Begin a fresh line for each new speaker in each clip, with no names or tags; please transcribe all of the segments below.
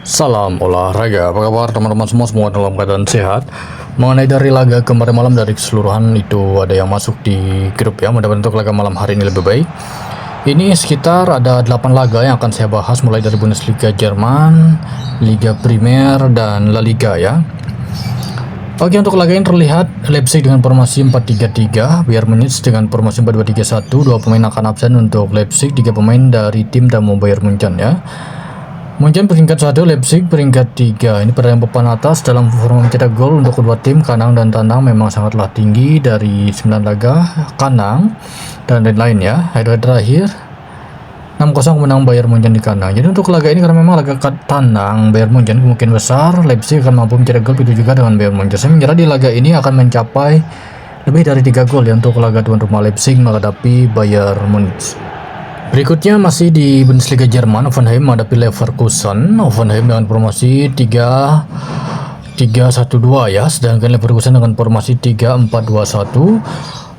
Salam olahraga, apa kabar teman-teman semua dalam keadaan sehat. Mengenai dari laga kemarin malam dari keseluruhan itu ada yang masuk di grup ya, mudah-mudahan untuk laga malam hari ini lebih baik. Ini sekitar ada 8 laga yang akan saya bahas mulai dari Bundesliga Jerman, Liga Primer dan La Liga ya. Oke, untuk laga ini terlihat Leipzig dengan formasi 4-3-3, Bayern Munich dengan formasi 4-2-3-1, 2 pemain akan absen untuk Leipzig, 3 pemain dari tim tamu Bayern Munchen ya. Munchen peringkat 1, Leipzig peringkat 3. Ini pertandingan papan atas dalam forma mencetak gol untuk kedua tim. Kandang dan tandang memang sangatlah tinggi dari 9 laga kandang dan lain-lain ya. Head-to-head terakhir 6-0 menang Bayern Munchen di kandang. Jadi untuk laga ini karena memang laga tandang Bayern Munchen kemungkinan besar Leipzig akan mampu mencetak gol, itu juga dengan Bayern Munchen. Saya mengira di laga ini akan mencapai lebih dari 3 gol ya untuk laga tuan rumah Leipzig menghadapi Bayern Munich. Berikutnya masih di Bundesliga Jerman, Hoffenheim menghadapi Leverkusen. Hoffenheim dengan formasi 3-1-2 ya, sedangkan Leverkusen dengan formasi 3-4-2-1.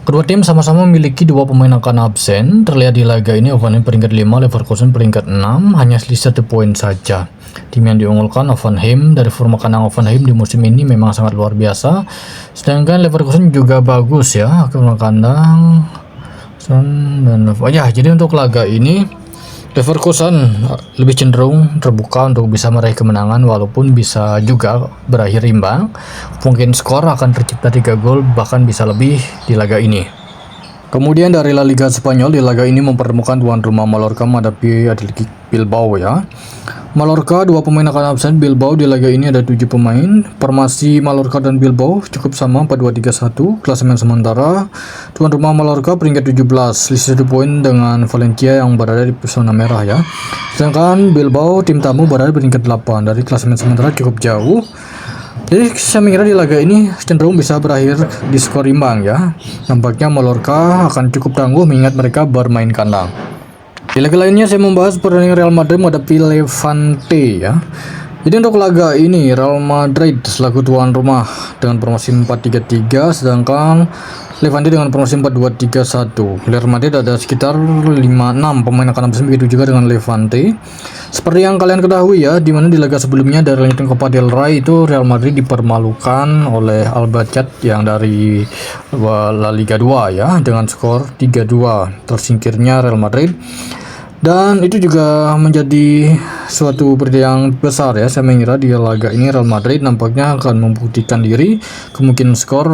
Kedua tim sama-sama memiliki 2 pemain akan absen. Terlihat di laga ini Hoffenheim peringkat 5, Leverkusen peringkat 6, hanya selisih 1 poin saja. Tim yang diunggulkan Hoffenheim, dari forma kandang Hoffenheim di musim ini memang sangat luar biasa. Sedangkan Leverkusen juga bagus ya, forma kandang. Dan ya, jadi untuk laga ini Leverkusen lebih cenderung terbuka untuk bisa meraih kemenangan, walaupun bisa juga berakhir imbang. Mungkin skor akan tercipta 3 gol bahkan bisa lebih di laga ini. Kemudian dari La Liga Spanyol, di laga ini mempertemukan tuan rumah Mallorca menghadapi Athletic Bilbao ya. Mallorca 2 pemain akan absen. Bilbao di laga ini ada 7 pemain. Formasi Mallorca dan Bilbao cukup sama, 4-2-3-1. Klasemen sementara tuan rumah Mallorca peringkat 17, selisih 1 poin dengan Valencia yang berada di zona merah ya. Sedangkan Bilbao tim tamu berada di peringkat 8, dari klasemen sementara cukup jauh. Jadi saya mengira di laga ini cenderung bisa berakhir di skor imbang ya. Nampaknya Mallorca akan cukup tangguh mengingat mereka bermain kandang. Di laga lainnya saya membahas pertandingan Real Madrid menghadapi Levante ya. Jadi untuk laga ini Real Madrid selaku tuan rumah dengan formasi 4-3-3, sedangkan Levante dengan formasi 4-2-3-1. Real Madrid ada sekitar 5-6 pemain akan absen, begitu juga dengan Levante. Seperti yang kalian ketahui ya, di mana di laga sebelumnya dari lanjutan Copa del Rey itu Real Madrid dipermalukan oleh Albacete yang dari La Liga 2 ya, dengan skor 3-2 tersingkirnya Real Madrid. Dan itu juga menjadi suatu berita yang besar ya. Saya mengira di laga ini Real Madrid nampaknya akan membuktikan diri. Kemungkinan skor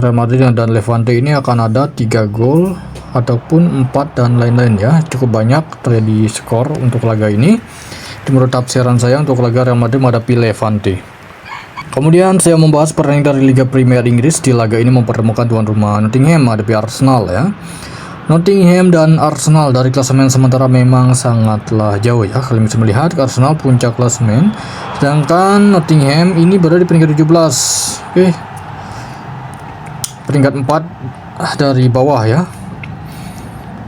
Real Madrid dan Levante ini akan ada 3 gol ataupun 4 dan lain-lain ya. Cukup banyak terjadi skor untuk laga ini. Menurut tafsiran saya untuk laga Real Madrid menghadapi Levante. Kemudian saya membahas pertandingan dari Liga Premier Inggris. Di laga ini mempertemukan tuan rumah Nottingham menghadapi Arsenal ya. Nottingham dan Arsenal dari klasemen sementara memang sangatlah jauh ya. Kalian bisa melihat Arsenal puncak klasemen, sedangkan Nottingham ini berada di peringkat 17. Oke. Peringkat 4 dari bawah ya.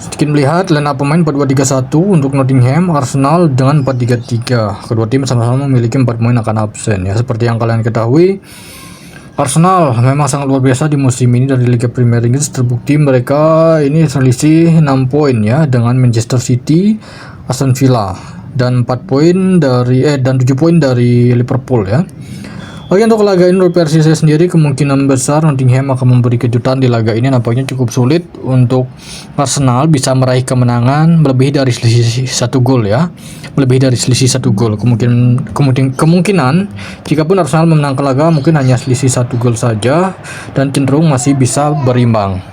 Sedikit melihat line up pemain 4-2-3-1 untuk Nottingham, Arsenal dengan 4-3-3. Kedua tim sama-sama memiliki 4 pemain akan absen ya. Seperti yang kalian ketahui, Arsenal memang sangat luar biasa di musim ini dari Liga Premier Inggris. Terbukti mereka ini selisih 6 poin ya dengan Manchester City, Aston Villa, dan 4 poin dari dan 7 poin dari Liverpool ya. Oke, untuk laga ini menurut versi saya sendiri kemungkinan besar Nottingham akan memberi kejutan di laga ini. Nampaknya cukup sulit untuk Arsenal bisa meraih kemenangan melebihi dari selisih 1 gol ya. Melebihi dari selisih 1 gol. Kemungkinan jikapun Arsenal memenangkan laga mungkin hanya selisih 1 gol saja dan cenderung masih bisa berimbang.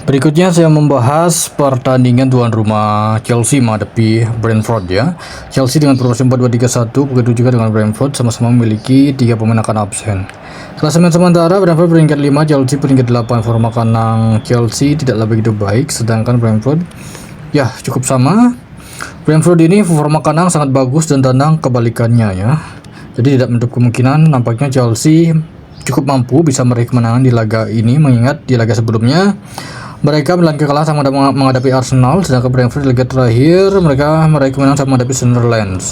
Berikutnya saya membahas pertandingan tuan rumah Chelsea menghadapi Brentford ya. Chelsea dengan formasi 4-2-3-1, begitu juga dengan Brentford, sama-sama memiliki 3 pemain akan absen. Klasemen sementara Brentford peringkat 5, Chelsea peringkat 8. Forma kandang Chelsea tidaklah begitu baik, sedangkan Brentford ya cukup sama. Brentford ini forma kandang sangat bagus dan tandang kebalikannya ya. Jadi tidak menutup kemungkinan nampaknya Chelsea cukup mampu bisa meraih kemenangan di laga ini, mengingat di laga sebelumnya mereka melangkah kalah sama menghadapi Arsenal, sedangkan Brentford di laga terakhir mereka meraih kemenangan sama menghadapi Sunderland.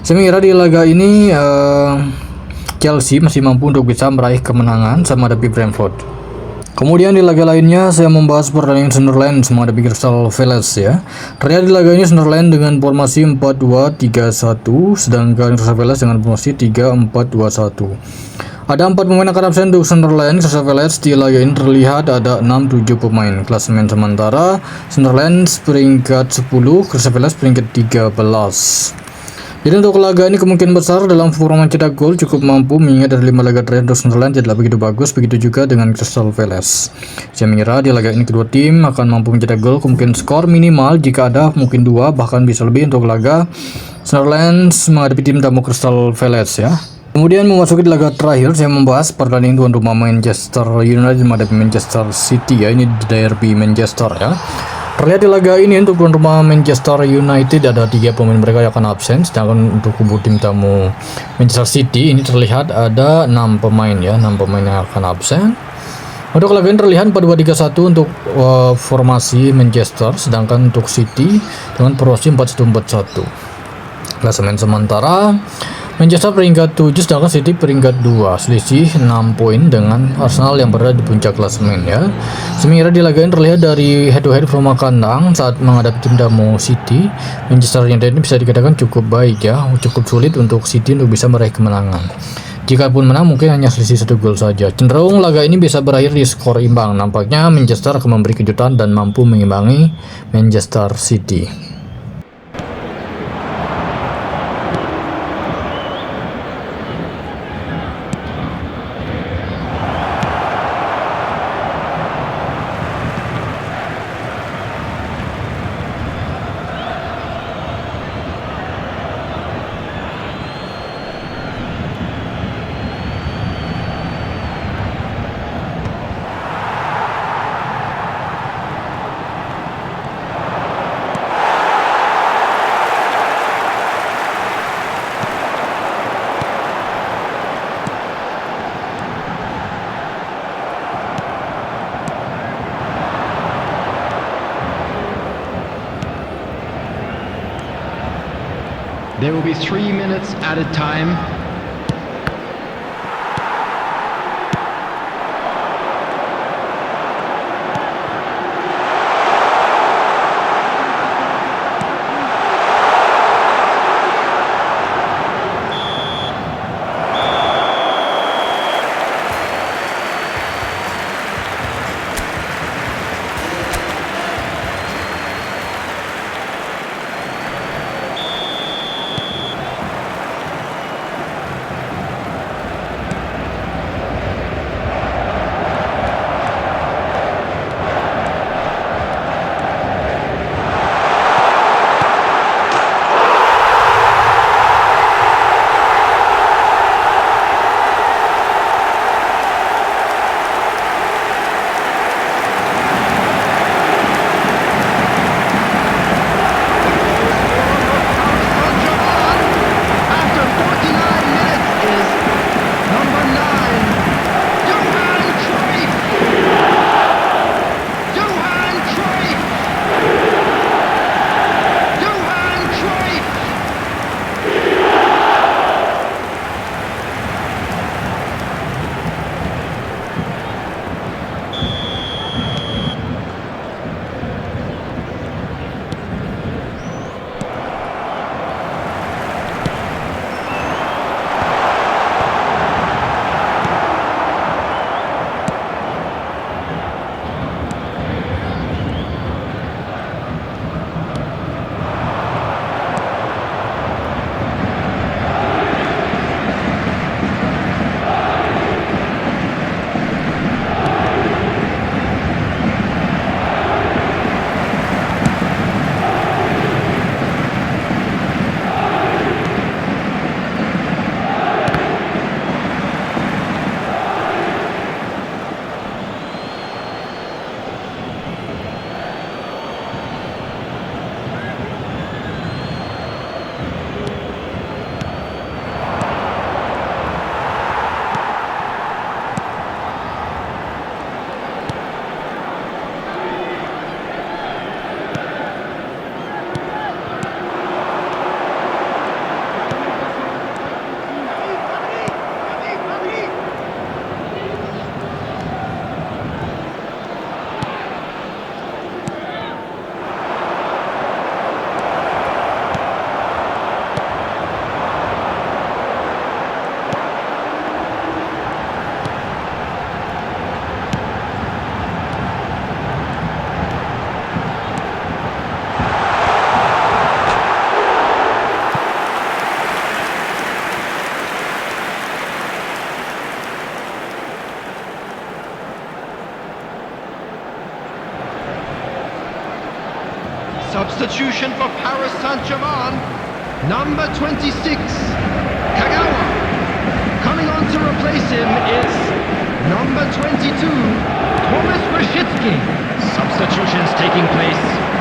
Saya mengira di laga ini Chelsea masih mampu untuk bisa meraih kemenangan sama menghadapi Brentford. Kemudian di laga lainnya saya membahas pertandingan Sunderland menghadapi Crystal Palace ya. Terlihat di laga ini Sunderland dengan formasi 4-2-3-1 sedangkan Crystal Palace dengan formasi 3-4-2-1. Ada 4 pemain akan absen untuk Sunderland. Crystal Palace di laga ini terlihat ada 6-7 pemain. Klasemen sementara Sunderland peringkat 10, Crystal Palace peringkat 13. Jadi untuk laga ini kemungkinan besar dalam forma mencetak gol cukup mampu mengingat dari 5 laga terakhir untuk Sunderland tidaklah begitu bagus, begitu juga dengan Crystal Palace. Saya mengira di laga ini kedua tim akan mampu mencetak gol, kemungkinan skor minimal jika ada mungkin 2 bahkan bisa lebih untuk laga Sunderland menghadapi tim tamu Crystal Palace ya. Kemudian memasuki laga terakhir saya membahas pertandingan tuan rumah Manchester United menghadapi Manchester City ya, ini derby Manchester ya. Terlihat di laga ini untuk tuan rumah Manchester United ada 3 pemain mereka yang akan absen, sedangkan untuk kubu tim tamu Manchester City ini terlihat ada 6 pemain ya, 6 pemain yang akan absen. Untuk laga ini terlihat 4-2-3-1 untuk formasi Manchester, sedangkan untuk City dengan formasi 4-1-4-1. Klasemen sementara Manchester peringkat 7 sedangkan City peringkat 2, selisih 6 poin dengan Arsenal yang berada di puncak klasemen ya. Sementara di laga ini terlihat dari head to head forma kandang saat menghadapi tim tamu City, Manchester United ini bisa dikatakan cukup baik ya, cukup sulit untuk City untuk bisa meraih kemenangan. Jikapun menang mungkin hanya selisih 1 gol saja. Cenderung laga ini bisa berakhir di skor imbang. Nampaknya Manchester akan memberi kejutan dan mampu mengimbangi Manchester City.
There will be 3 minutes added time. Substitution for Paris Saint-Germain. Number 26, Kagawa. Coming on to replace him is number 22, Thomas Rashitsky. Substitutions taking place.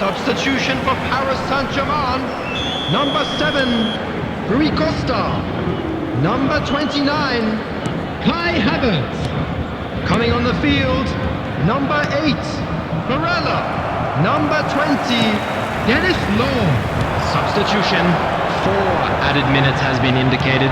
Substitution for Paris Saint-Germain. Number 7, Rui Costa. Number 29, Kai Havertz. Coming on the field, number 8, Barella. Number 20, Dennis Law. Substitution, 4 added minutes has been indicated.